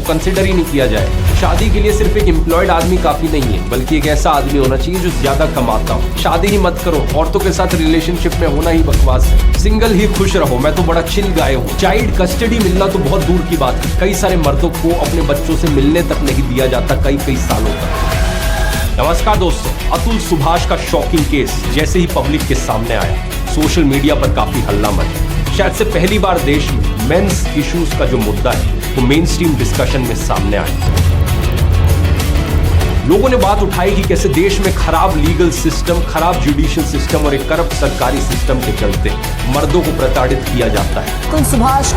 Consider ही नहीं किया जाए। शादी के लिए सिर्फ एक एम्प्लॉयड आदमी काफी नहीं है, बल्कि एक ऐसा आदमी होना चाहिए जो ज्यादा कमाता हो। शादी ही मत करो, औरतों के साथ रिलेशनशिप में होना ही बकवास है। सिंगल ही खुश रहो, मैं तो बड़ा चिल गाय हूँ। चाइल्ड कस्टडी मिलना तो बहुत दूर की बात है, कई सारे मर्दों को अपने बच्चों से मिलने तक नहीं दिया जाता कई सालों तक। नमस्कार दोस्तों, अतुल सुभाष का शॉकिंग केस जैसे ही पब्लिक के सामने आया, सोशल मीडिया पर काफी हल्ला मचा। शायद से पहली बार देश में मेंस इश्यूज का जो मुद्दा है वो मेन स्ट्रीम डिस्कशन में सामने आया। लोगों ने बात उठाई कि कैसे देश में खराब लीगल सिस्टम, खराब जुडिशियल सिस्टम और एक करप्ट सरकारी सिस्टम के चलते मर्दों को प्रताड़ित किया जाता है। अतुल सुभाष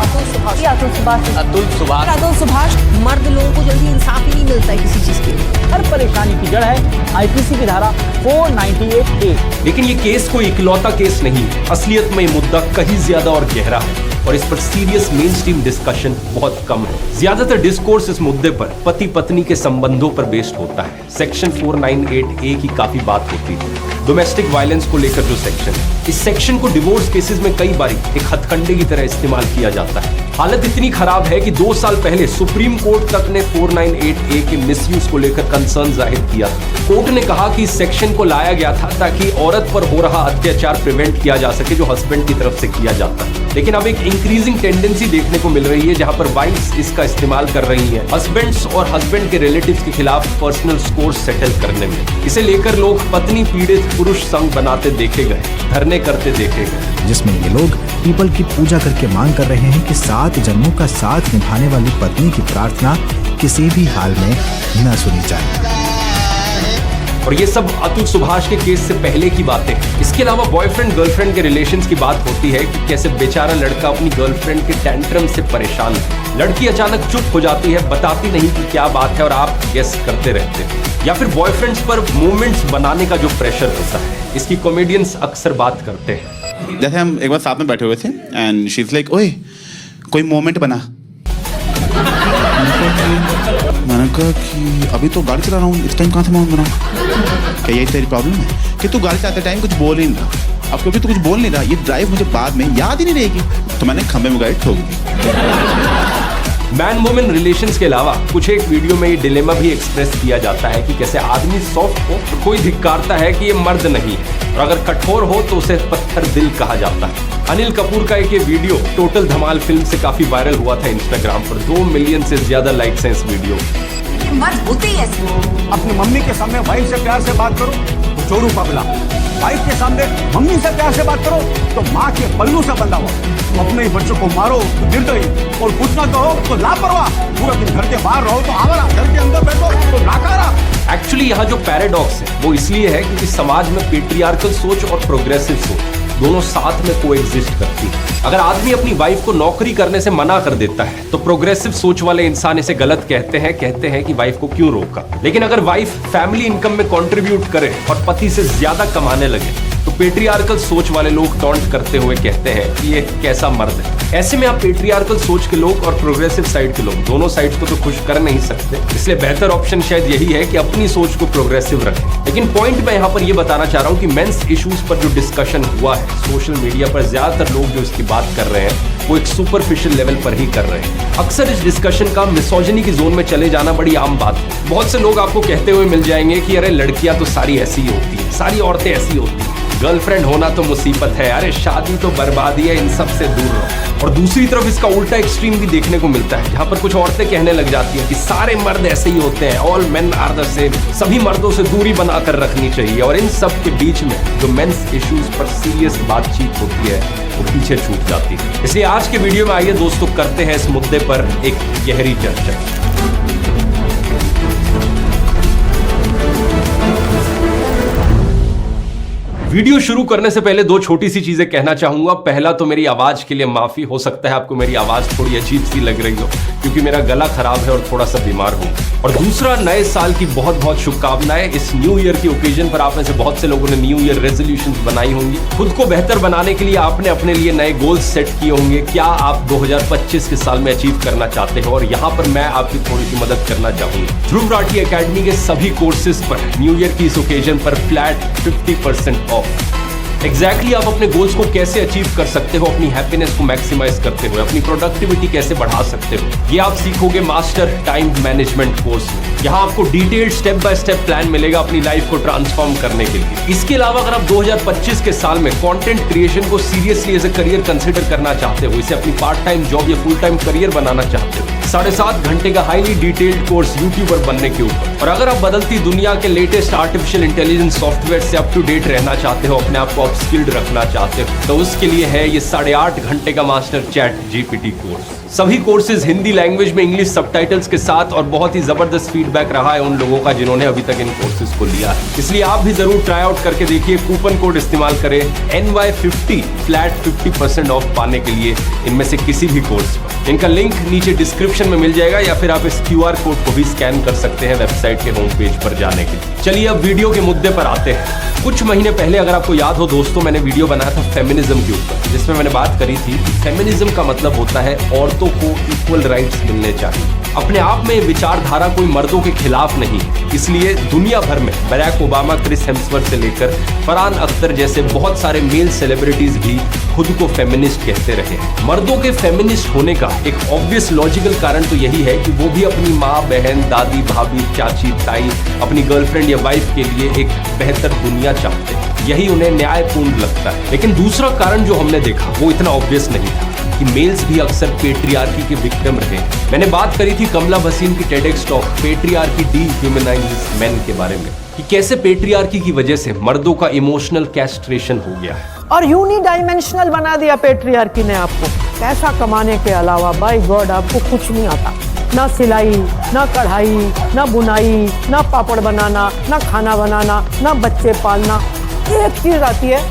मर्द लोगों को जल्दी इंसाफ ही नहीं मिलता है किसी चीज के। हर परेशानी की जड़ है आईपीसी की धारा 498A। लेकिन ये केस कोई इकलौता केस नहीं, असलियत में ये मुद्दा कहीं ज्यादा और गहरा है और इस पर सीरियस मेन स्ट्रीम डिस्कशन बहुत कम है। ज्यादातर डिस्कोर्स इस मुद्दे पर पति पत्नी के संबंधों पर बेस्ड होता है। सेक्शन 498A की काफी बात होती है, डोमेस्टिक वायलेंस को लेकर जो सेक्शन है। इस सेक्शन को डिवोर्स केसेस में कई बार एक हथकंडे की तरह इस्तेमाल किया जाता है। हालत इतनी खराब है कि 2 साल पहले सुप्रीम कोर्ट तक ने 498A के मिसयूज को लेकर कंसर्न जाहिर किया। कोर्ट ने कहा कि इस सेक्शन को लाया गया था ताकि औरत पर हो रहा अत्याचार प्रिवेंट किया जा सके जो हस्बैंड की तरफ से किया जाता है। लेकिन अब एक इंक्रीजिंग टेंडेंसी देखने को मिल रही है जहां पर वाइफ्स इसका इस्तेमाल कर रही हैं हस्बैंड्स और हस्बैंड के रिलेटिव्स के खिलाफ पर्सनल स्कोर सेटल करने में। इसे लेकर लोग पत्नी पीड़ित पुरुष संघ बनाते देखे गए, धरने करते देखे गए, जिसमें ये लोग पीपल की पूजा करके मांग कर रहे हैं कि 7 जन्मों का साथ निभाने वाली पत्नी की प्रार्थना किसी भी हाल में न सुनी जाए। और ये सब अतुल सुभाष के केस से पहले की बातें हैं। इसके अलावा बॉयफ्रेंड गर्लफ्रेंड के रिलेशंस की बात होती है कि कैसे बेचारा लड़का अपनी गर्लफ्रेंड के टेंट्रम से परेशान है। लड़की अचानक चुप हो जाती है, बताती नहीं कि क्या बात है और आप गेस करते रहते हैं। या फिर बॉयफ्रेंड्स पर मोमेंट्स बनाने का जो प्रेशर होता है, इसकी कॉमेडियंस अक्सर बात करते हैं। जैसे हम एक बार साथ में बैठे हुए थे एंड शी इज लाइक, ओए कोई मोमेंट बना। मैंने कहा कि अभी तो गाड़ी चला रहा हूँ, इस टाइम कहाँ से मोमेंट बनाऊँ? क्या यही तेरी प्रॉब्लम है कि तू गाड़ी चलाते टाइम कुछ बोल ही नहीं रहा? अब क्योंकि तू कुछ बोल नहीं रहा, ये ड्राइव मुझे बाद में याद ही नहीं रहेगी, तो मैंने खंबे में गाड़ी ठोक दी। मैन वुमेन रिलेशंस के अलावा कुछ एक वीडियो में ये डिलेमा भी एक्सप्रेस किया जाता है कि कैसे आदमी सॉफ्ट हो तो कोई धिक्कारता है कि ये मर्द नहीं है, और अगर कठोर हो तो उसे पत्थर दिल कहा जाता है। अनिल कपूर का एक ये वीडियो टोटल धमाल फिल्म से काफी वायरल हुआ था इंस्टाग्राम पर। 2 मिलियन से ज्यादा लाइक्स हैं इस वीडियो। मर्द होते ही ऐसे। अपनी मम्मी के सामने वाइफ से प्यार से बात करो तो चोरू पगला, वाइफ के सामने मम्मी से प्यार से बात करो तो माँ के पल्लू से बंधा हुआ। तो अपने ही बच्चों को मारो तो निर्दयी, और कुछ ना कहो तो लापरवाह। पूरा दिन घर के बाहर रहो तो आवारा, घर के अंदर बैठो तो नाकारा। एक्चुअली यहाँ जो पैराडॉक्स है वो इसलिए है क्योंकि समाज में पेट्रियार्कल सोच और प्रोग्रेसिव सोच दोनों साथ में कोएग्जिस्ट करती है। अगर आदमी अपनी वाइफ को नौकरी करने से मना कर देता है तो प्रोग्रेसिव सोच वाले इंसान इसे गलत कहते हैं कि वाइफ को क्यों रोका। लेकिन अगर वाइफ फैमिली इनकम में कंट्रीब्यूट करे और पति से ज्यादा कमाने लगे तो पेट्रियार्कल सोच वाले लोग टॉन्ट करते हुए कहते हैं कि ये कैसा मर्द है। ऐसे में आप पेट्रियार्कल सोच के लोग और प्रोग्रेसिव साइड के लोग दोनों साइड्स को तो खुश कर नहीं सकते, इसलिए बेहतर ऑप्शन शायद यही है कि अपनी सोच को प्रोग्रेसिव रखें। लेकिन पॉइंट मैं यहाँ पर ये बताना चाह रहा हूँ कि मेंस इश्यूज पर जो डिस्कशन हुआ है सोशल मीडिया पर, ज्यादातर लोग जो इसकी बात कर रहे हैं वो एक सुपरफिशियल लेवल पर ही कर रहे हैं। अक्सर इस डिस्कशन का मिसोजिनी की जोन में चले जाना बड़ी आम बात है। बहुत से लोग आपको कहते हुए मिल जाएंगे कि अरे लड़कियां तो सारी ऐसी ही होती है, सारी औरतें ऐसी होती हैं, गर्लफ्रेंड होना तो मुसीबत है, अरे शादी तो बर्बादी है, इन सब से दूर रहो। और दूसरी तरफ इसका उल्टा एक्सट्रीम भी देखने को मिलता है जहां पर कुछ औरतें कहने लग जाती हैं कि सारे मर्द ऐसे ही होते हैं, all men are the same, सभी मर्दों से दूरी बनाकर रखनी चाहिए। और इन सब के बीच में जो मेंस इश्यूज पर सीरियस बातचीत होती है वो पीछे छूट जाती है। इसलिए आज के वीडियो में आइए दोस्तों करते हैं इस मुद्दे पर एक गहरी चर्चा। वीडियो शुरू करने से पहले 2 छोटी सी चीजें कहना चाहूंगा। पहला तो मेरी आवाज के लिए माफी, हो सकता है आपको मेरी आवाज थोड़ी अजीब सी लग रही हो क्योंकि मेरा गला खराब है और थोड़ा सा बीमार हूं। और दूसरा, नए साल की बहुत बहुत शुभकामनाएं। इस न्यू ईयर की ओकेजन पर आप में से बहुत से लोगों ने न्यू ईयर रेजोल्यूशंस बनाई होंगी। खुद को बेहतर बनाने के लिए आपने अपने लिए नए गोल्स सेट किए होंगे। क्या आप 2025 के साल में अचीव करना चाहते हो? और यहाँ पर मैं आपकी थोड़ी सी मदद करना चाहूंगा। ध्रुव राठी एकेडमी के सभी कोर्सेज पर न्यू ईयर की इस ओकेजन पर फ्लैट 50% ऑफ। एग्जैक्टली आप अपने गोल्स को कैसे अचीव कर सकते हो, अपनी हैप्पीनेस को मैक्सिमाइज करते हुए अपनी प्रोडक्टिविटी कैसे बढ़ा सकते हो, ये आप सीखोगे मास्टर टाइम मैनेजमेंट कोर्स में। यहाँ आपको detailed step by step plan मिलेगा अपनी लाइफ को ट्रांसफॉर्म करने के लिए। इसके अलावा अगर आप 2025 के साल में कंटेंट क्रिएशन को seriously as a career consider करना चाहते हो, इसे अपनी पार्ट टाइम जॉब या फुल टाइम करियर बनाना चाहते हो, 7.5 घंटे का हाईली डिटेल्ड कोर्स यूट्यूबर बनने के ऊपर, और अगर आप बदलती दुनिया के लेटेस्ट आर्टिफिशियल इंटेलिजेंस सॉफ्टवेयर से अप टू डेट रहना चाहते हो, अपने आप को अपस्किल्ड रखना चाहते हो, तो उसके लिए है ये 8.5 घंटे का मास्टर चैट जीपीटी कोर्स। सभी कोर्सेज हिंदी लैंग्वेज में इंग्लिश सबटाइटल्स के साथ, और बहुत ही जबरदस्त फीडबैक रहा है उन लोगों का जिन्होंने अभी तक इन कोर्सेज को लिया है। इसलिए आप भी जरूर ट्राई आउट करके देखिए, कूपन कोड इस्तेमाल करें NY50 फ्लैट 50% ऑफ पाने के लिए इनमें से किसी भी कोर्स पर। इनका लिंक नीचे डिस्क्रिप्शन में मिल जाएगा, या फिर आप इस QR कोड को भी स्कैन कर सकते हैं वेबसाइट के होम पेज पर जाने के लिए। चलिए अब वीडियो के मुद्दे पर आते हैं। कुछ महीने पहले, अगर आपको याद हो दोस्तों, मैंने वीडियो बनाया था फेमिनिज्म के ऊपर, जिसमें मैंने बात करी थी कि फेमिनिज्म का मतलब होता है औरतों को इक्वल राइट्स मिलने चाहिए। अपने आप में विचारधारा कोई मर्दों के खिलाफ नहीं है, इसलिए दुनिया भर में बराक ओबामा, क्रिस हेम्सवर्थ से लेकर फरहान अख्तर जैसे बहुत सारे मेल सेलिब्रिटीज भी खुद को फेमिनिस्ट कहते रहे हैं। मर्दों के फेमिनिस्ट होने का एक ऑब्वियस लॉजिकल कारण तो यही है कि वो भी अपनी माँ, बहन, दादी, भाभी, चाची, ताई, अपनी गर्लफ्रेंड या वाइफ के लिए एक बेहतर दुनिया चाहते हैं। यही उन्हें न्यायपूर्ण लगता है। लेकिन दूसरा कारण जो हमने देखा वो इतना ऑब्वियस नहीं था कि मेल्स भी अक्सर पेट्रियार्की के विक्टिम रहे। मैंने बात करी थी कमला भसीन की टेडेक्स टॉक पेट्रियार्की डिह्यूमनाइजेस मेन के बारे में, कि कैसे पेट्रियार्की की वजह से मर्दों का इमोशनल कैस्ट्रेशन हो गया है और यूनिडायमेंशनल बना दिया पेट्रियार्की ने आपको। पैसा कमाने के अलावा बाय गॉड आपको कुछ नहीं आता, ना सिलाई, ना कढ़ाई, ना बुनाई, ना पापड़ बनाना, ना खाना बनाना, ना बच्चे पालना। एक चीज आती है,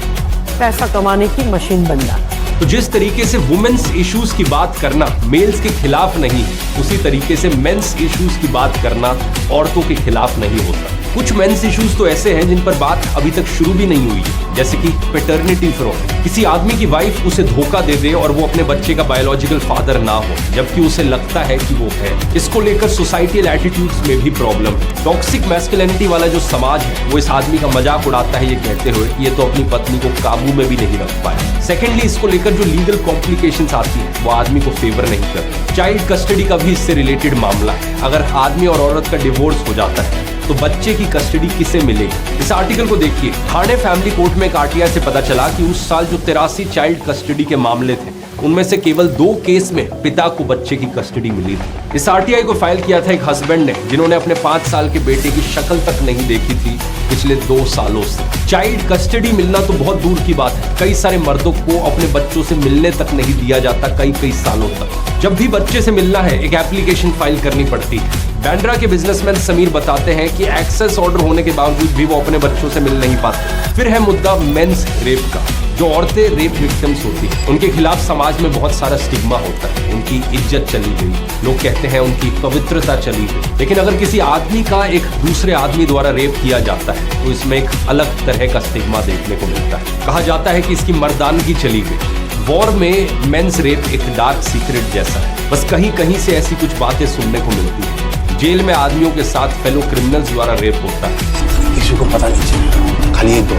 पैसा कमाने की मशीन बन जाना। तो जिस तरीके से वुमेन्स इश्यूज की बात करना मेल्स के खिलाफ नहीं, उसी तरीके से मेंस इश्यूज की बात करना औरतों के खिलाफ नहीं होता। कुछ मेंस इश्यूज तो ऐसे हैं जिन पर बात अभी तक शुरू भी नहीं हुई है, जैसे कि पैटर्निटी फ्रॉड। किसी आदमी की वाइफ उसे धोखा दे दे और वो अपने बच्चे का बायोलॉजिकल फादर ना हो, जबकि उसे लगता है कि वो है। इसको लेकर सोसाइटल एटीट्यूड्स में भी प्रॉब्लम है। टॉक्सिक मैस्कुलिनिटी वाला जो समाज है वो इस आदमी का मजाक उड़ाता है ये कहते हुए कि ये तो अपनी पत्नी को काबू में भी नहीं रख पाया। सेकेंडली, इसको लेकर जो लीगल कॉम्प्लिकेशंस आती है वो आदमी को फेवर नहीं करती। चाइल्ड कस्टडी का भी इससे रिलेटेड मामला है। अगर आदमी और औरत का डिवोर्स हो जाता है तो बच्चे की कस्टडी किसे मिलेगी? इस आर्टिकल को देखिए। ठाणे फैमिली कोर्ट में एक RTI से पता चला कि उस साल जो 83 चाइल्ड कस्टडी के मामले थे, उनमें से केवल 2 केस में पिता को बच्चे की कस्टडी मिली थी। इस RTI को फाइल किया था एक हस्बैंड ने, जिन्होंने अपने 5 साल के बेटे की शक्ल तक नहीं देखी थी पिछले 2 सालों से। चाइल्ड कस्टडी मिलना तो बहुत दूर की बात है, कई सारे मर्दों को अपने बच्चों से मिलने तक नहीं दिया जाता कई सालों तक। जब भी बच्चे से मिलना है, एक एप्लीकेशन फाइल करनी पड़ती है। बांद्रा के बिजनेसमैन समीर बताते हैं कि एक्सेस ऑर्डर होने के बावजूद भी वो अपने बच्चों से मिल नहीं पाते। फिर है मुद्दा मेंस रेप का। जो औरतें रेप विक्टिम्स होती हैं, उनके खिलाफ समाज में बहुत सारा स्टिग्मा होता है। उनकी इज्जत चली गई, लोग कहते हैं उनकी पवित्रता चली गई। लेकिन अगर किसी आदमी का एक दूसरे आदमी द्वारा रेप किया जाता है तो इसमें एक अलग तरह का स्टिग्मा देखने को मिलता है। कहा जाता है कि इसकी मर्दानगी चली गई। वॉर में मेंस रेप एक डार्क सीक्रेट जैसा है, बस कहीं कहीं से ऐसी कुछ बातें सुनने को मिलती है। जेल में आदमियों के साथ फेलो क्रिमिनल्स द्वारा रेप होता है, किसी को पता नहीं चलेगा, खाली एक दो।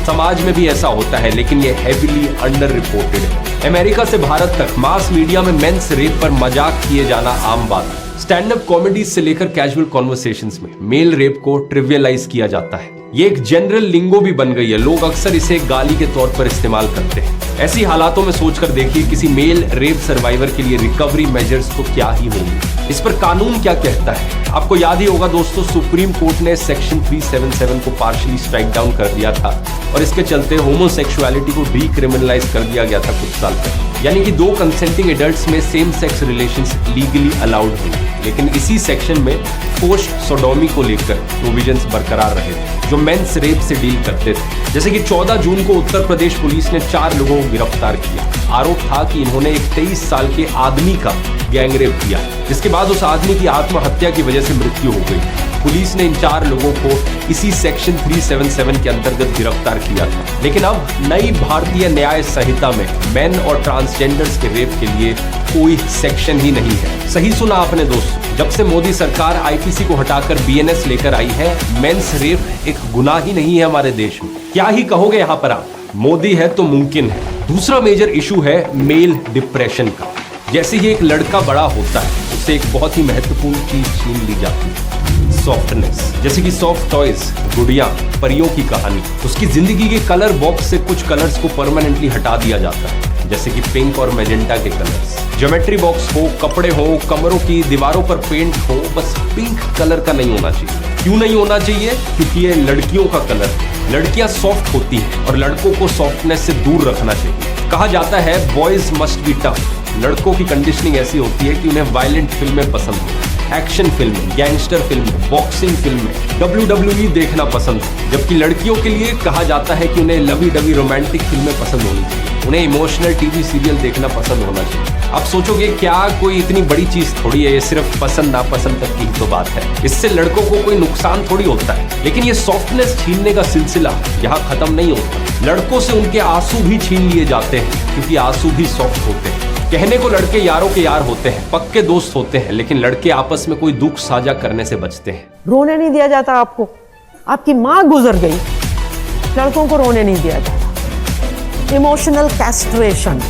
समाज में भी ऐसा होता है, लेकिन ये हेवीली अंडर रिपोर्टेड है। अमेरिका से भारत तक मास मीडिया में मेंस रेप पर मजाक किए जाना आम बात है। स्टैंड अप कॉमेडीज से लेकर कैजुअल कॉन्वर्सेशंस में मेल रेप को ट्रिवियलाइज किया जाता है। ये एक जनरल लिंगो भी बन गई है, लोग अक्सर इसे गाली के तौर पर इस्तेमाल करते हैं। ऐसी हालातों में सोचकर देखिए, किसी मेल रेप सर्वाइवर के लिए रिकवरी मेजर्स तो क्या ही होंगे। इस पर कानून क्या कहता है? आपको याद ही होगा दोस्तों, सुप्रीम कोर्ट ने सेक्शन 377 को पार्शियली स्ट्राइक डाउन कर दिया था और इसके चलते होमोसेक्सुअलिटी को डीक्रिमिनलाइज कर दिया गया था कुछ साल पहले। यानी कि 2 कंसेंटिंग एडल्ट्स में same sex relations legally allowed हुए। लेकिन इसी सेक्शन में फोर्स्ड सोडोमी को लेकर प्रोविजंस बरकरार रहे थे जो मेंस रेप से डील करते थे। जैसे कि 14 जून को उत्तर प्रदेश पुलिस ने 4 लोगों को गिरफ्तार किया। आरोप था कि इन्होंने एक 23 साल के आदमी का गैंगरेप किया, जिसके बाद उस आदमी की आत्महत्या की वजह से मृत्यु हो गई। पुलिस ने इन 4 लोगों को इसी सेक्शन 377 के अंतर्गत गिरफ्तार किया था। लेकिन अब नई भारतीय न्याय संहिता में मेन और ट्रांसजेंडर्स के रेप के लिए कोई सेक्शन ही नहीं है। सही सुना आपने दोस्तों, जब से मोदी सरकार आईपीसी को हटाकर बीएनएस लेकर आई है, मेंस रेप एक गुनाह ही नहीं है हमारे देश में। क्या ही कहोगे यहाँ पर आप, मोदी है तो मुमकिन है। दूसरा मेजर इशू है मेल डिप्रेशन का। जैसे ही एक लड़का बड़ा होता है, उससे एक बहुत ही महत्वपूर्ण चीज छीन ली जाती है, सॉफ्टनेस। जैसे कि सॉफ्ट टॉयज, गुड़ियां, परियों की कहानी। उसकी जिंदगी के कलर बॉक्स से कुछ कलर्स को परमानेंटली हटा दिया जाता है, जैसे कि पिंक और मैजेंटा के कलर्स। ज्योमेट्री बॉक्स हो, कपड़े हो, कमरों की दीवारों पर पेंट हो, बस पिंक कलर का नहीं होना चाहिए। क्यों नहीं होना चाहिए? क्योंकि ये लड़कियों का कलर है। लड़कियां सॉफ्ट होती हैं और लड़कों को सॉफ्टनेस से दूर रखना चाहिए। कहा जाता है बॉयज मस्ट बी टफ। लड़कों की कंडीशनिंग ऐसी होती है कि उन्हें वायलेंट फिल्में पसंद हो, एक्शन फिल्में, गैंगस्टर फिल्में, बॉक्सिंग फिल्में, WWE देखना पसंद है। जबकि लड़कियों के लिए कहा जाता है कि उन्हें लवी डवी रोमांटिक फिल्में पसंद होनी चाहिए, उन्हें इमोशनल टीवी सीरियल देखना पसंद होना चाहिए। आप सोचोगे क्या कोई इतनी बड़ी चीज थोड़ी है, ये सिर्फ पसंद नापसंद तक की ही तो बात है, इससे लड़कों को कोई नुकसान थोड़ी होता है। लेकिन ये सॉफ्टनेस छीनने का सिलसिला यहाँ खत्म नहीं होता। लड़कों से उनके आंसू भी छीन लिए जाते हैं, क्योंकि आंसू भी सॉफ्ट होते हैं। कहने को लड़के यारों के यार होते हैं, पक्के दोस्त होते हैं, लेकिन लड़के आपस में कोई दुख साझा करने से बचते हैं। रोने नहीं दिया जाता आपको, आपकी माँ गुजर गई, लड़कों को रोने नहीं दिया जाता। Emotional castration.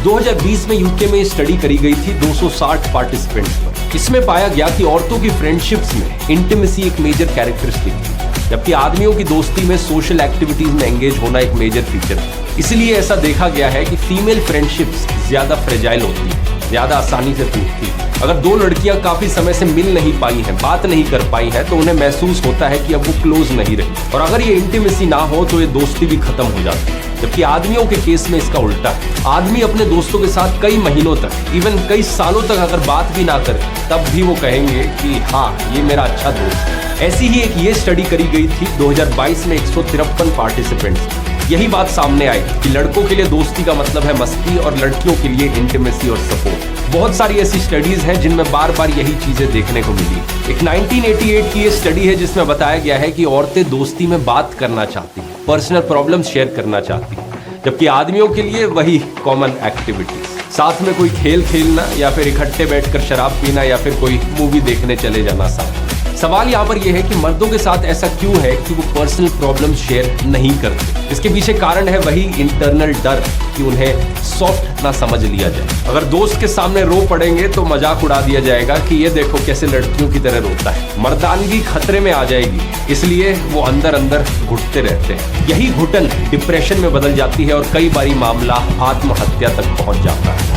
2020 में यूके में स्टडी करी गई थी 260 पार्टिसिपेंट्स पर। इसमें पाया गया कि औरतों की फ्रेंडशिप्स में इंटीमेसी एक मेजर कैरेक्टरिस्टिक थी, जबकि आदमियों की दोस्ती में सोशल एक्टिविटीज में एंगेज होना एक मेजर फीचर है। इसलिए ऐसा देखा गया है कि फीमेल फ्रेंडशिप्स ज्यादा फ्रेजाइल होती है, ज्यादा आसानी से टूटती है। अगर 2 लड़कियां काफी समय से मिल नहीं पाई हैं, बात नहीं कर पाई हैं, तो उन्हें महसूस होता है कि अब वो क्लोज नहीं रही, और अगर ये इंटीमेसी ना हो तो ये दोस्ती भी खत्म हो जाती है। जबकि आदमियों के केस में इसका उल्टा है। आदमी अपने दोस्तों के साथ कई महीनों तक, इवन कई सालों तक अगर बात भी ना करे, तब भी वो कहेंगे कि हाँ, ये मेरा अच्छा दोस्त है। ऐसी ही एक ये स्टडी करी गई थी 2022 में 153 पार्टिसिपेंट्स। यही बात सामने आई कि लड़कों के लिए दोस्ती का मतलब है मस्ती और लड़कियों के लिए इंटीमेसी और सपोर्ट। बहुत सारी ऐसी स्टडीज हैं जिनमें बार बार यही चीजें देखने को मिली। एक 1988 की ये स्टडी है जिसमें बताया गया है कि औरतें दोस्ती में बात करना चाहती हैं, पर्सनल प्रॉब्लम्स शेयर करना चाहती हैं, जबकि आदमियों के लिए वही कॉमन एक्टिविटीज, साथ में कोई खेल खेलना या फिर इकट्ठे बैठकर शराब पीना या फिर कोई मूवी देखने चले जाना साथ। सवाल यहाँ पर यह है कि मर्दों के साथ ऐसा क्यों है कि वो पर्सनल प्रॉब्लम शेयर नहीं करते। इसके पीछे कारण है वही इंटरनल डर कि उन्हें सॉफ्ट ना समझ लिया जाए। अगर दोस्त के सामने रो पड़ेंगे तो मजाक उड़ा दिया जाएगा कि ये देखो कैसे लड़कियों की तरह रोता है, मर्दानगी खतरे में आ जाएगी, इसलिए वो अंदर अंदर घुटते रहते हैं। यही घुटन डिप्रेशन में बदल जाती है और कई बारी मामला आत्महत्या तक पहुंच जाता है।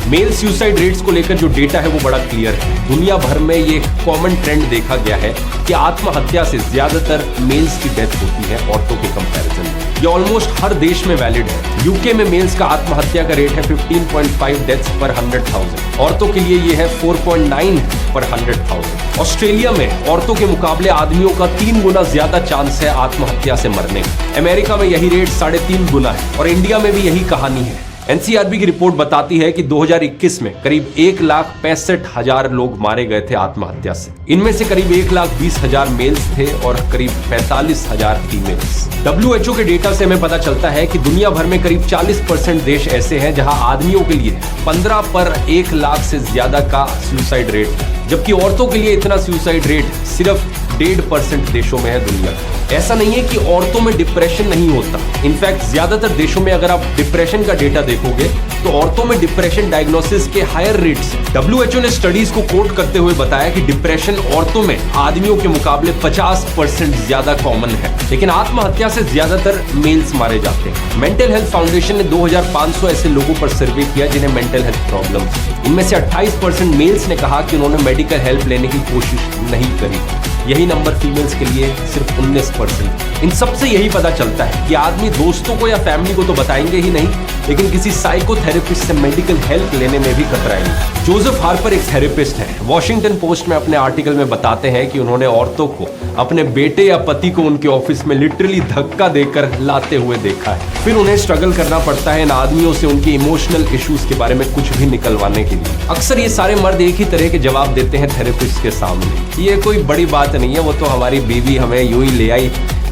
मेल सुसाइड रेट्स को लेकर जो डेटा है वो बड़ा क्लियर है। दुनिया भर में ये कॉमन ट्रेंड देखा गया है कि आत्महत्या से ज्यादातर मेल्स की डेथ होती है औरतों के कंपैरिजन में। ये ऑलमोस्ट हर देश में वैलिड है। यूके में मेल्स का आत्महत्या का रेट है 15.5 डेथ्स पर 100,000, औरतों के लिए ये है 4.9 पर 100,000। ऑस्ट्रेलिया में औरतों के मुकाबले आदमियों का 3 गुना ज्यादा चांस है आत्महत्या से मरने का। अमेरिका में यही रेट 3.5 गुना है और इंडिया में भी यही कहानी है। एनसीआरबी की रिपोर्ट बताती है कि 2021 में करीब 1,65,000 लोग मारे गए थे आत्महत्या से। इनमें से करीब 1,20,000 मेल्स थे और करीब 45,000 फीमेल्स। WHO के डेटा से हमें पता चलता है कि दुनिया भर में करीब 40% देश ऐसे हैं जहां आदमियों के लिए 15 पर 1 लाख से ज्यादा का सुसाइड रेट है, जबकि औरतों के लिए इतना सुसाइड रेट सिर्फ 1.5% देशों में है दुनिया का। ऐसा नहीं है कि औरतों में डिप्रेशन नहीं होता। इनफैक्ट ज्यादातर देशों में अगर आप डिप्रेशन का डेटा देखोगे तो औरतों में डिप्रेशन डायग्नोसिस के हायर रेट्स हैं। WHO ने स्टडीज को कोट करते हुए बताया कि डिप्रेशन औरतों में आदमियों के मुकाबले 50% ज्यादा कॉमन है, लेकिन आत्महत्या से ज्यादातर मेल्स मारे जाते हैं। मेंटल हेल्थ फाउंडेशन ने 2,500 ऐसे लोगों पर सर्वे किया जिन्हें मेंटल हेल्थ प्रॉब्लम्स। इनमें से 28% मेल्स ने कहा कि उन्होंने मेडिकल हेल्प लेने की कोशिश नहीं करी। यही नंबर फीमेल्स के लिए सिर्फ 19%। इन सबसे यही पता चलता है कि आदमी दोस्तों को या फैमिली को तो बताएंगे ही नहीं, लेकिन किसी साइकोथेरेपिस्ट से मेडिकल हेल्प लेने में भी कतराएंगे। जोसेफ हार्पर एक थेरेपिस्ट हैं। वॉशिंगटन पोस्ट में अपने आर्टिकल में बताते हैं कि उन्होंने औरतों को अपने बेटे या पति को उनके ऑफिस में लिटरली धक्का देकर लाते हुए देखा है। फिर उन्हें स्ट्रगल करना पड़ता है इन आदमियों से उनके इमोशनल इश्यूज के बारे में कुछ भी निकलवाने के लिए। अक्सर ये सारे मर्द एक ही तरह के जवाब देते हैं थेरेपिस्ट के सामने, ये कोई बड़ी बात नहीं है, वो तो हमारी बीवी हमें यूं ही ले आई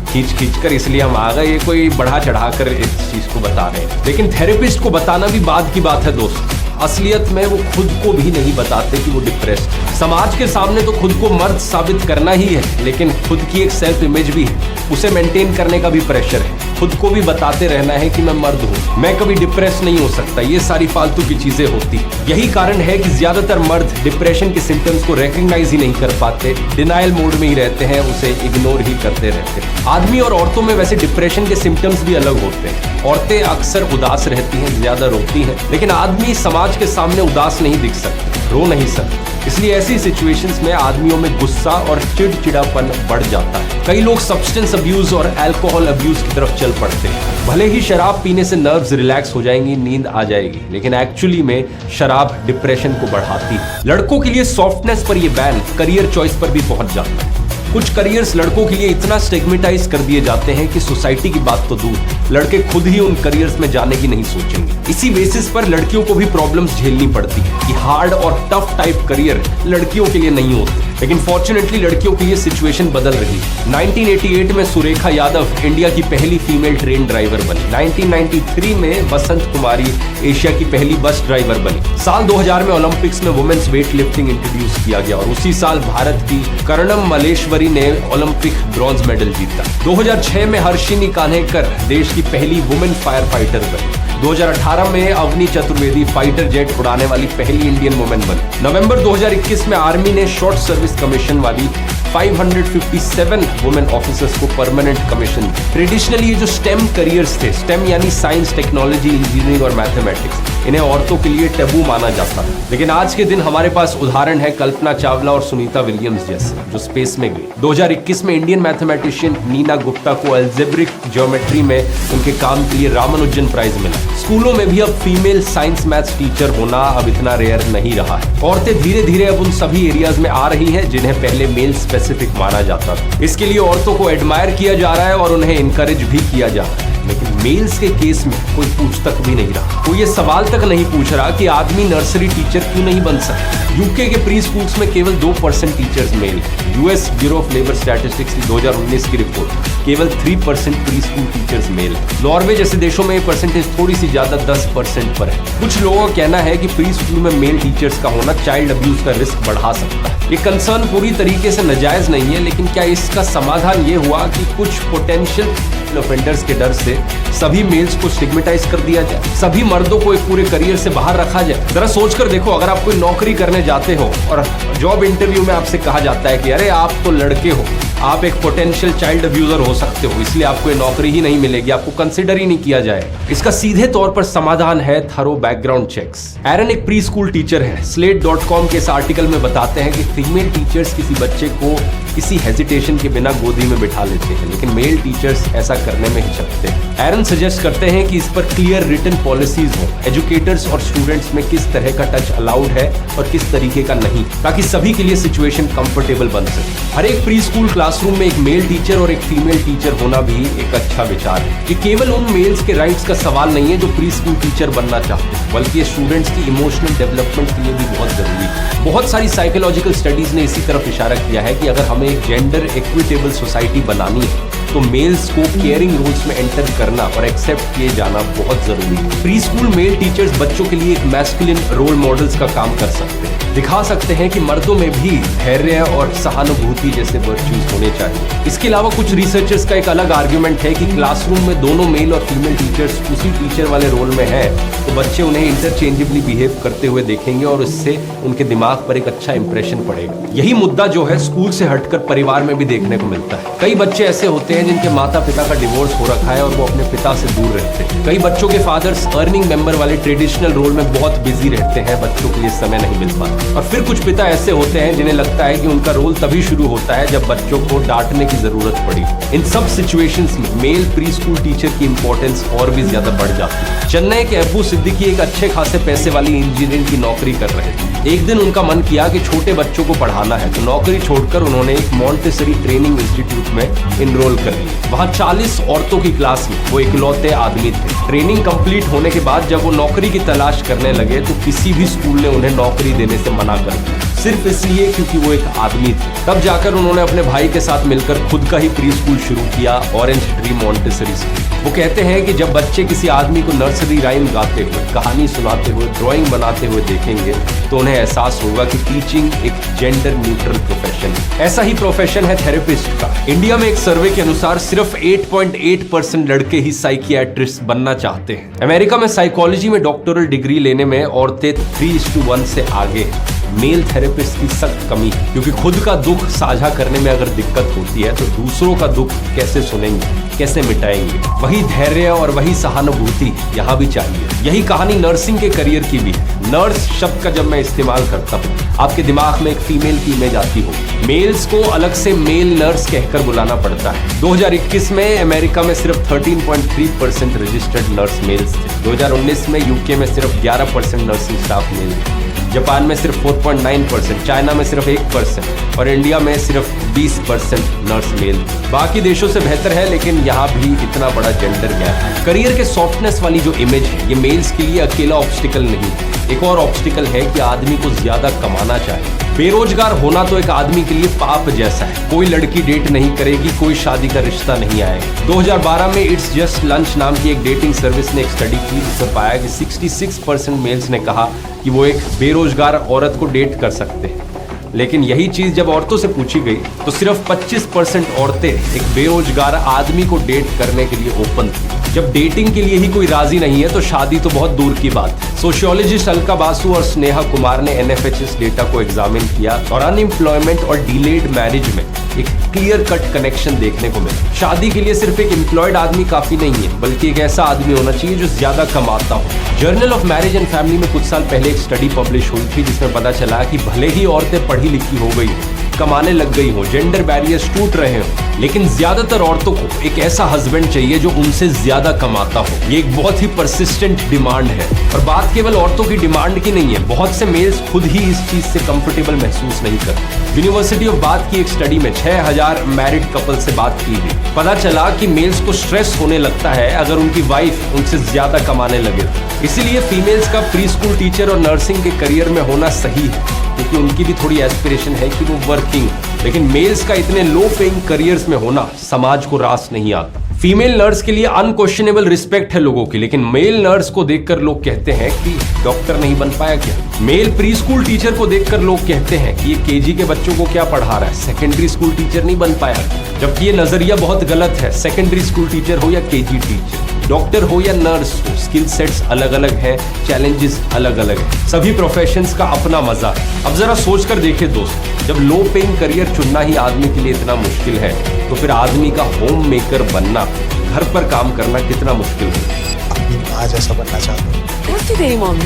खींच कर, इसलिए हम आ गए, ये कोई बढ़ा चढ़ा कर इस चीज को बता रहे हैं। लेकिन थेरेपिस्ट को बताना भी बाद की बात है दोस्त। असलियत में वो खुद को भी नहीं बताते कि वो डिप्रेस्ड। समाज के सामने तो खुद को मर्द साबित करना ही है, लेकिन खुद की एक सेल्फ इमेज भी है, उसे मेंटेन करने का भी प्रेशर है। खुद को भी बताते रहना है कि मैं मर्द हूँ, मैं कभी डिप्रेस नहीं हो सकता। ये सारी फालतू की चीजें होती। यही कारण है कि ज्यादातर मर्द डिप्रेशन के सिम्टम्स को रिकॉग्नाइज ही नहीं कर पाते, डिनायल मोड में ही रहते हैं, उसे इग्नोर ही करते रहते हैं। आदमी और औरतों में वैसे डिप्रेशन के सिम्टम्स भी अलग होते हैं। औरतें अक्सर उदास रहती हैं, ज्यादा रोती हैं, लेकिन आदमी समाज के सामने उदास नहीं दिख सकते, रो नहीं सकते। इसलिए ऐसी सिचुएशंस में आदमियों में गुस्सा और चिड़चिड़ापन बढ़ जाता है। कई लोग सब्सटेंस अब्यूज और अल्कोहल अब्यूज की तरफ चल पड़ते हैं। भले ही शराब पीने से नर्व्स रिलैक्स हो जाएंगी, नींद आ जाएगी, लेकिन एक्चुअली में शराब डिप्रेशन को बढ़ाती है। लड़कों के लिए सॉफ्टनेस पर यह बैन करियर चॉइस पर भी पहुंच जाता है। कुछ करियर्स लड़कों के लिए इतना स्टिग्मेटाइज कर दिए जाते हैं कि सोसाइटी की बात तो दूर, लड़के खुद ही उन करियर्स में जाने की नहीं सोचेंगे। इसी बेसिस पर लड़कियों को भी प्रॉब्लम्स झेलनी पड़ती है कि हार्ड और टफ टाइप करियर लड़कियों के लिए नहीं होते। लेकिन फॉर्चुनेटली लड़कियों के लिए सिचुएशन बदल रही है। 1988 में सुरेखा यादव इंडिया की पहली फीमेल ट्रेन ड्राइवर बनी। 1993 में बसंत कुमारी एशिया की पहली बस ड्राइवर बनी। साल 2000 में ओलंपिक्स में वुमेन्स वेट लिफ्टिंग इंट्रोड्यूस किया गया और उसी साल भारत की कर्णम मलेश्वरी ने ओलंपिक ब्रॉन्ज मेडल जीता। 2006 में हर्षिनी कान्हेकर देश की पहली वुमेन फायर फाइटर बनी। 2018 में अवनी चतुर्वेदी फाइटर जेट उड़ाने वाली पहली इंडियन वुमेन बनी। नवंबर 2021 में आर्मी ने शॉर्ट सर्विस कमीशन वाली 557 वुमेन ऑफिसर्स को परमानेंट कमीशन। ट्रेडिशनली ये जो स्टेम करियर्स थे, स्टेम यानी साइंस, टेक्नोलॉजी, इंजीनियरिंग और मैथमेटिक्स, इन्हें औरतों के लिए टैबू माना जाता है। लेकिन आज के दिन हमारे पास उदाहरण है कल्पना चावला और सुनीता विलियम्स जैसे, जो स्पेस में गई। 2021 में इंडियन मैथमेटिशियन नीना गुप्ता को अल्जेब्रिक ज्योमेट्री में उनके काम के लिए रामानुजन प्राइज मिला। स्कूलों में भी अब फीमेल साइंस मैथ्स टीचर होना अब इतना रेयर नहीं रहा है। औरतें धीरे धीरे अब उन सभी एरियाज में आ रही हैं जिन्हें पहले मेल स्पेसिफिक माना जाता था। इसके लिए औरतों को एडमायर किया जा रहा है और उन्हें इनकरेज भी किया जा रहा है। लेकिन मेल्स के केस में कोई पूछ तक भी नहीं रहा, कोई ये सवाल तक नहीं पूछ रहा कि आदमी नर्सरी टीचर क्यों नहीं बन सकता। यूके के प्री स्कूल्स में केवल 2% teachers male. US bureau of labour statistics की 2019 की रिपोर्ट, केवल 3% preschool teachers male. Norway जैसे देशों में ये परसेंटेज थोड़ी सी ज्यादा 10% पर है। कुछ लोगों का कहना है कि प्री स्कूल में मेल टीचर्स का होना चाइल्ड अब्यूज का रिस्क बढ़ा सकता है। ये कंसर्न पूरी तरीके से नाजायज नहीं है, लेकिन क्या इसका समाधान ये हुआ कि कुछ पोटेंशियल ऑफेंडर्स के डर से सभी मेल्स को स्टिग्मेटाइज कर दिया जाए, सभी मर्दों को एक पूरे करियर से बाहर रखा जाए? जरा सोचकर देखो, अगर आप कोई नौकरी करने जाते हो और जॉब इंटरव्यू में आपसे कहा जाता है कि अरे आप तो लड़के हो, आप एक पोटेंशियल चाइल्ड अब्यूजर हो सकते हो, इसलिए आपको ये नौकरी ही नहीं मिलेगी, आपको कंसिडर ही नहीं किया जाए। इसका सीधे तौर पर समाधान है थरो बैकग्राउंड चेक्स। एरन एक प्री स्कूल टीचर है। slate.com के इस आर्टिकल में बताते हैं कि फीमेल टीचर्स किसी बच्चे को किसी हेजिटेशन के बिना गोदी में बिठा लेते हैं, लेकिन मेल टीचर्स ऐसा करने में हिचकते हैं। एरन सजेस्ट करते हैं कि इस पर क्लियर रिटन पॉलिसीज हो, एजुकेटर्स और स्टूडेंट्स में किस तरह का टच अलाउड है और किस तरीके का नहीं, ताकि सभी के लिए सिचुएशन कंफर्टेबल बन सके। हर एक प्री स्कूल क्लासरूम में एक मेल टीचर और एक फीमेल टीचर होना भी एक अच्छा विचार है। ये केवल उन मेल्स के राइट्स का सवाल नहीं है जो प्री स्कूल टीचर बनना चाहते हैं, बल्कि ये स्टूडेंट्स की इमोशनल डेवलपमेंट के लिए भी बहुत जरूरी है। बहुत सारी साइकोलॉजिकल स्टडीज ने इसी तरफ इशारा किया है कि अगर हमें एक जेंडर इक्विटेबल सोसाइटी बनानी है तो मेल्स को केयरिंग रोल्स में एंटर करना और एक्सेप्ट किए जाना बहुत जरूरी है। प्री स्कूल मेल टीचर्स बच्चों के लिए एक मैस्कुलिन रोल मॉडल्स का काम कर सकते हैं, दिखा सकते हैं कि मर्दों में भी धैर्य और सहानुभूति जैसे वर्च्यूज होने चाहिए। इसके अलावा कुछ रिसर्चर्स का एक अलग आर्ग्यूमेंट है कि क्लासरूम में दोनों मेल और फीमेल टीचर्स उसी टीचर वाले रोल में है तो बच्चे उन्हें इंटरचेंजेबली बिहेव करते हुए देखेंगे और इससे उनके दिमाग पर एक अच्छा इंप्रेशन पड़ेगा। यही मुद्दा जो है स्कूल से हटकर परिवार में भी देखने को मिलता है। कई बच्चे ऐसे होते हैं हैं जिनके माता पिता का डिवोर्स हो रखा है और वो अपने पिता से दूर रहते हैं। कई बच्चों के फादर्स अर्निंग मेंबर वाले ट्रेडिशनल रोल में बहुत बिजी रहते हैं, बच्चों के लिए समय नहीं मिल पाता। और फिर कुछ पिता ऐसे होते हैं जिन्हें लगता है कि उनका रोल तभी शुरू होता है जब बच्चों को डांटने की जरूरत पड़ी। इन सब सिचुएशंस में मेल प्री स्कूल टीचर की इंपॉर्टेंस और भी ज्यादा बढ़ जाती है। चेन्नई के अब्बू सिद्दीकी एक अच्छे खासे पैसे वाली इंजीनियरिंग की नौकरी कर रहे थे। एक दिन उनका मन किया कि छोटे बच्चों को पढ़ाना है, तो नौकरी छोड़कर उन्होंने एक मॉन्टेसरी ट्रेनिंग इंस्टीट्यूट में इनरोल कर लिया। वहां 40 औरतों की क्लास में वो इकलौते आदमी थे। ट्रेनिंग कंप्लीट होने के बाद जब वो नौकरी की तलाश करने लगे तो किसी भी स्कूल ने उन्हें नौकरी देने से मना कर दिया, सिर्फ इसलिए क्योंकि वो एक आदमी थे। तब जाकर उन्होंने अपने भाई के साथ मिलकर खुद का ही प्री स्कूल शुरू किया, ऑरेंज ट्री मॉन्टेसरी स्कूल। वो कहते हैं कि जब बच्चे किसी आदमी को नर्सरी राइम गाते हुए, कहानी सुनाते हुए, ड्राइंग बनाते हुए देखेंगे तो उन्हें एहसास होगा कि टीचिंग एक जेंडर न्यूट्रल प्रोफेशन है। ऐसा ही प्रोफेशन है थेरेपिस्ट का। इंडिया में एक सर्वे के अनुसार सिर्फ 8.8% लड़के ही साइकियाट्रिस्ट बनना चाहते हैं। अमेरिका में साइकोलॉजी में डॉक्टरल डिग्री लेने में औरतें 3:1 से आगे हैं। मेल थेरेपिस्ट की सख्त कमी है, क्योंकि खुद का दुख साझा करने में अगर दिक्कत होती है तो दूसरों का दुख कैसे सुनेंगे, कैसे मिटाएंगे। वही धैर्य और वही सहानुभूति यहाँ भी चाहिए। यही कहानी नर्सिंग के करियर की भी है। नर्स शब्द का जब मैं इस्तेमाल करता हूँ, आपके दिमाग में एक फीमेल की इमेज आती हो। मेल्स को अलग से मेल नर्स कहकर बुलाना पड़ता है। 2021 में अमेरिका में सिर्फ 13.3% रजिस्टर्ड नर्स मेल्स थे। 2019 में यूके में सिर्फ 11% नर्सिंग स्टाफ मेल थे। जापान में सिर्फ 4.9%, चाइना में सिर्फ 1% और इंडिया में सिर्फ 20% नर्स मेल। बाकी देशों से बेहतर है, लेकिन यहाँ भी इतना बड़ा जेंडर गैप है। करियर के सॉफ्टनेस वाली जो इमेज है, ये मेल्स के लिए अकेला ऑब्स्टिकल नहीं है। एक और ऑब्स्टिकल है कि आदमी को ज्यादा कमाना चाहिए। बेरोजगार होना तो एक आदमी के लिए पाप जैसा है। कोई लड़की डेट नहीं करेगी, कोई शादी का रिश्ता नहीं आएगा। 2012 में इट्स जस्ट लंच नाम की एक डेटिंग सर्विस ने एक स्टडी की, जिसमें पाया कि 66% मेल्स ने कहा कि वो एक बेरोजगार औरत को डेट कर सकते हैं। लेकिन यही चीज जब औरतों से पूछी गई तो सिर्फ 25% औरतें एक बेरोजगार आदमी को डेट करने के लिए ओपन थी। जब डेटिंग के लिए ही कोई राजी नहीं है तो शादी तो बहुत दूर की बात है। सोशियोलॉजिस्ट अलका बासु और स्नेहा कुमार ने NFHS डेटा को एग्जामिन किया और अनएम्प्लॉयमेंट और डिलेड मैरिज में एक क्लियर कट कनेक्शन देखने को मिला। शादी के लिए सिर्फ एक एम्प्लॉयड आदमी काफी नहीं है, बल्कि एक ऐसा आदमी होना चाहिए जो ज्यादा कमाता हो। Journal of marriage and family में कुछ साल पहले एक स्टडी पब्लिश हुई थी, जिसमें पता चला कि भले ही औरतें पढ़ी लिखी हो गई हो, कमाने लग गई हो, जेंडर बैरियर्स टूट रहे हो, लेकिन ज्यादातर औरतों को एक ऐसा हस्बैंड चाहिए जो उनसे ज्यादा कमाता हो। ये एक बहुत ही परसिस्टेंट डिमांड है। और बात केवल औरतों की डिमांड की नहीं है, बहुत से मेल्स खुद ही इस चीज से कंफर्टेबल महसूस नहीं करते। यूनिवर्सिटी ऑफ बाथ की एक स्टडी में 6000 मैरिड कपल से बात की गई। पता चला कि मेल्स को स्ट्रेस होने लगता है अगर उनकी वाइफ उनसे ज्यादा कमाने लगे। इसीलिए फीमेल्स का प्री स्कूल टीचर और नर्सिंग के करियर में होना सही है, क्योंकि उनकी भी थोड़ी एस्पिरेशन है कि वो वर्किंग। लेकिन मेल्स का इतने लो पेइंग करियर्स में होना समाज को रास नहीं आता। फीमेल नर्स के लिए अनक्वेश्चनेबल रिस्पेक्ट है लोगों की, लेकिन मेल नर्स को देखकर लोग कहते हैं कि डॉक्टर नहीं बन पाया क्या। मेल प्री स्कूल टीचर को देखकर लोग कहते हैं कि ये केजी के बच्चों को क्या पढ़ा रहा है, सेकेंडरी स्कूल टीचर नहीं बन पाया। जबकि ये नजरिया बहुत गलत है। सेकेंडरी स्कूल टीचर हो या केजी टीचर, डॉक्टर हो या नर्स हो, स्किल सेट्स अलग अलग हैं, चैलेंजेस अलग अलग हैं। सभी प्रोफेशंस का अपना मजा है। अब जरा सोच कर देखिए दोस्त, जब लो पेइंग करियर चुनना ही आदमी के लिए इतना मुश्किल है, तो फिर आदमी का होम मेकर बनना, घर पर काम करना कितना मुश्किल है। अपनी माँ जैसा बनना चाहता हूँ। कौन थी तेरी मॉम?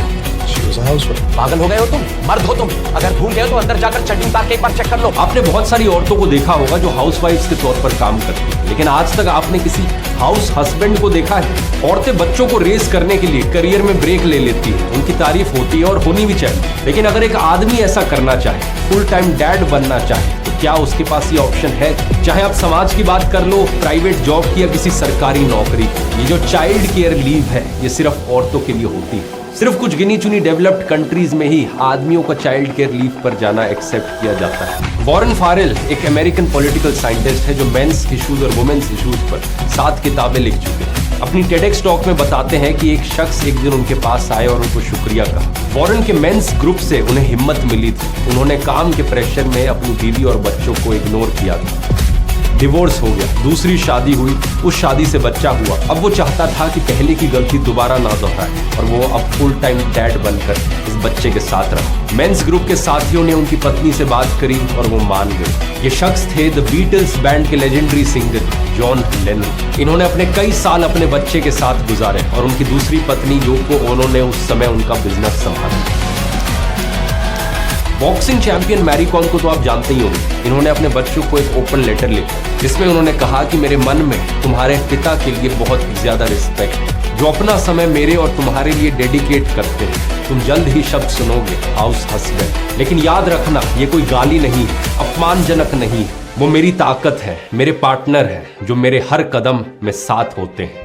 पागल हो गए हो तुम? मर्द हो तुम? अगर भूल गए हो तो अंदर जाकर चड्डी उतार के एक बार चेक कर लो। आपने बहुत सारी औरतों को देखा होगा जो हाउसवाइफ्स के तौर पर काम करती हैं, लेकिन आज तक आपने किसी हाउस हस्बैंड को देखा है? औरतें बच्चों को रेस करने के लिए करियर में ब्रेक ले लेती है, उनकी तारीफ होती है और होनी भी चाहिए। लेकिन अगर एक आदमी ऐसा करना चाहे, फुल टाइम डैड बनना चाहे, तो क्या उसके पास ये ऑप्शन है? चाहे आप समाज की बात कर लो, प्राइवेट जॉब की या किसी सरकारी नौकरी की, ये जो चाइल्ड केयर लीव है, ये सिर्फ औरतों के लिए होती है। सिर्फ कुछ गिनी चुनी डेवलप्ड कंट्रीज में ही आदमियों का चाइल्ड केयर लीव पर जाना एक्सेप्ट किया जाता है। वॉरेन फारेल एक अमेरिकन पॉलिटिकल साइंटिस्ट है जो मेंस इश्यूज और वुमेन्स इश्यूज पर 7 किताबें लिख चुके हैं। अपनी टेडेक्स टॉक में बताते हैं कि एक शख्स एक दिन उनके पास आए और उनको शुक्रिया कहा। वॉरेन के मेंस ग्रुप से उन्हें हिम्मत मिली थी। उन्होंने काम के प्रेशर में अपनी बीवी और बच्चों को इग्नोर किया था। डिवोर्स हो गया, दूसरी शादी हुई, उस शादी से बच्चा हुआ। अब वो चाहता था कि पहले की गलती दोबारा ना दोहराए और वो अब फुल टाइम डैड बनकर इस बच्चे के साथ रहा। मेंस ग्रुप के साथियों ने उनकी पत्नी से बात करी और वो मान गए। ये शख्स थे द बीटल्स बैंड के लेजेंडरी सिंगर जॉन लेनन। इन्होंने अपने कई साल अपने बच्चे के साथ गुजारे और उनकी दूसरी पत्नी योको ओनो ने उस समय उनका बिजनेस संभाला। बॉक्सिंग चैंपियन मैरी कॉम को तो आप जानते ही होंगे। इन्होंने अपने बच्चों को एक ओपन लेटर लिखा जिसमें उन्होंने कहा कि मेरे मन में तुम्हारे पिता के लिए बहुत ज्यादा रिस्पेक्ट, जो अपना समय मेरे और तुम्हारे लिए डेडिकेट करते हैं। तुम जल्द ही शब्द सुनोगे हाउस हस्बैंड, लेकिन याद रखना ये कोई गाली नहीं, अपमानजनक नहीं, वो मेरी ताकत है, मेरे पार्टनर है जो मेरे हर कदम में साथ होते हैं।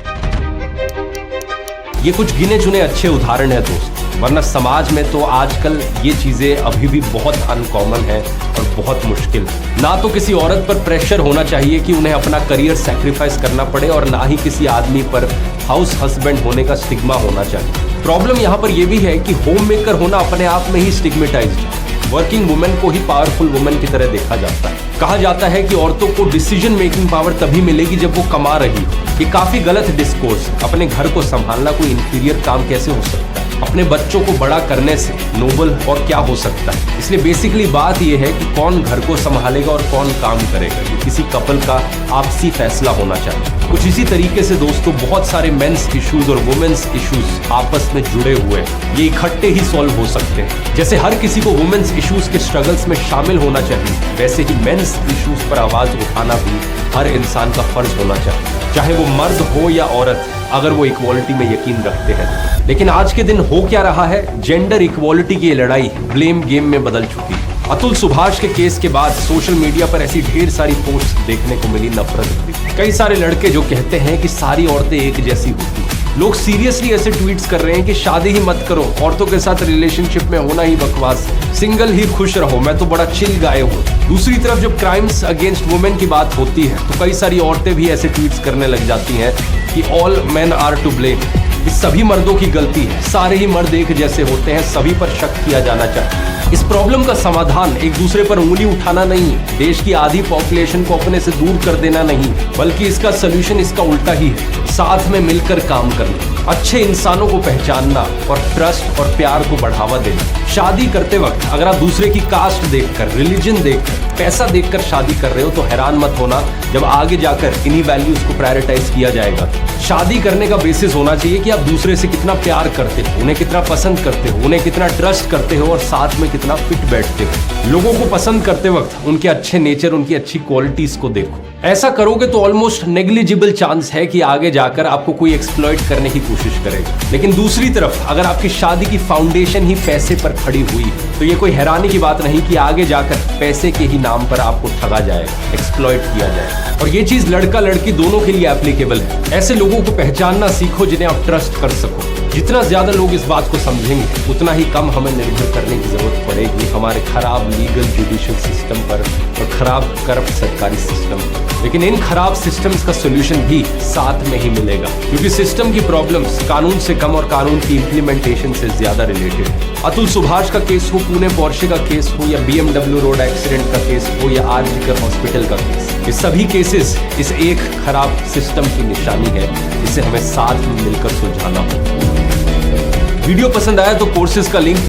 ये कुछ गिने चुने अच्छे उदाहरण है दोस्त, वरना समाज में तो आजकल ये चीजें अभी भी बहुत अनकॉमन है और बहुत मुश्किल। ना तो किसी औरत पर प्रेशर होना चाहिए कि उन्हें अपना करियर सैक्रिफाइस करना पड़े और ना ही किसी आदमी पर हाउस हस्बैंड होने का स्टिग्मा होना चाहिए। प्रॉब्लम यहाँ पर यह भी है कि होम मेकर होना अपने आप में ही स्टिग्मेटाइज्ड है। वर्किंग वुमेन को ही पावरफुल वुमेन की तरह देखा जाता है। कहा जाता है कि औरतों को डिसीजन मेकिंग पावर तभी मिलेगी जब वो कमा रही हो। ये काफी गलत डिस्कोर्स। अपने घर को संभालना कोई इंफीरियर काम कैसे हो सकता है? अपने बच्चों को बड़ा करने से नोबल और क्या हो सकता है? इसलिए बेसिकली बात यह है कि कौन घर को संभालेगा और कौन काम करेगा, ये किसी कपल का आपसी फैसला होना चाहिए। कुछ इसी तरीके से दोस्तों बहुत सारे मेंस इश्यूज और वुमेन्स इश्यूज आपस में जुड़े हुए हैं। ये इकट्ठे ही सॉल्व हो सकते हैं। जैसे हर किसी को वुमेन्स इश्यूज के स्ट्रगल्स में शामिल होना चाहिए, वैसे ही मेंस इश्यूज पर आवाज उठाना भी हर इंसान का फर्ज होना चाहिए, चाहे वो मर्द हो या औरत, अगर वो इक्वालिटी में यकीन रखते हैं। लेकिन आज के दिन हो क्या रहा है, जेंडर इक्वालिटी की लड़ाई ब्लेम गेम में बदल चुकी है। अतुल सुभाष के केस के बाद सोशल मीडिया पर ऐसी ढेर सारी पोस्ट देखने को मिली, नफरत भरी। कई सारे लड़के जो कहते हैं कि सारी औरतें एक जैसी होती हैं। लोग सीरियसली ऐसे ट्वीट्स कर रहे हैं कि शादी ही मत करो, औरतों के साथ रिलेशनशिप में होना ही बकवास, सिंगल ही खुश रहो, मैं तो बड़ा चिल गाय हूँ। दूसरी तरफ जब क्राइम्स अगेंस्ट वुमेन की बात होती है तो कई सारी औरतें भी ऐसे ट्वीट्स करने लग जाती हैं कि all men are to blame, इस सभी मर्दों की गलती है, सारे ही मर्द एक जैसे होते हैं, सभी पर शक किया जाना चाहिए। इस प्रॉब्लम का समाधान एक दूसरे पर उंगली उठाना नहीं, देश की आधी पॉपुलेशन को अपने से दूर कर देना नहीं, बल्कि इसका सलूशन इसका उल्टा ही है, साथ में मिलकर काम करना, अच्छे इंसानों को पहचानना और ट्रस्ट और प्यार को बढ़ावा देना। शादी करते वक्त अगर आप दूसरे की कास्ट देखकर, रिलीजन देखकर, पैसा देखकर शादी कर रहे हो तो हैरान मत होना जब आगे जाकर इन्हीं वैल्यूज को प्रायोरिटाइज किया जाएगा। शादी करने का बेसिस होना चाहिए कि आप दूसरे से कितना प्यार करते हो, उन्हें कितना पसंद करते हो, उन्हें कितना ट्रस्ट करते हो और साथ में कितना फिट बैठते हो। लोगों को पसंद करते वक्त उनके अच्छे नेचर, उनकी अच्छी क्वालिटीज को देखो। ऐसा करोगे तो ऑलमोस्ट नेग्लिजिबल चांस है कि आगे जाकर आपको कोई एक्सप्लॉइट करने की कोशिश करेगा। लेकिन दूसरी तरफ अगर आपकी शादी की फाउंडेशन ही पैसे पर खड़ी हुई तो ये कोई हैरानी की बात नहीं कि आगे जाकर पैसे के ही नाम पर आपको ठगा जाएगा, एक्सप्लॉइट किया जाएगा। और ये चीज लड़का लड़की दोनों के लिए एप्लीकेबल है। ऐसे लोगों को पहचानना सीखो जिन्हें आप ट्रस्ट कर सको। जितना ज्यादा लोग इस बात को समझेंगे उतना ही कम हमें निर्भर करने की जरूरत पड़ेगी हमारे खराब लीगल जुडिशियल सिस्टम पर और खराब करप्ट सरकारी सिस्टम पर। लेकिन इन खराब सिस्टम्स का सोल्यूशन भी साथ में ही मिलेगा, क्योंकि सिस्टम की प्रॉब्लम्स कानून से कम और कानून की इंप्लीमेंटेशन से ज्यादा रिलेटेड है। अतुल सुभाष का केस हो, पुणे पोर्शे का केस हो, या BMW रोड एक्सीडेंट का केस हो, या आरजीकर हॉस्पिटल का केस, ये सभी केसेस इस एक खराब सिस्टम की निशानी है जिसे हमें साथ में मिलकर सुलझाना होगा। वीडियो पसंद आया तो कोर्सेज का लिंक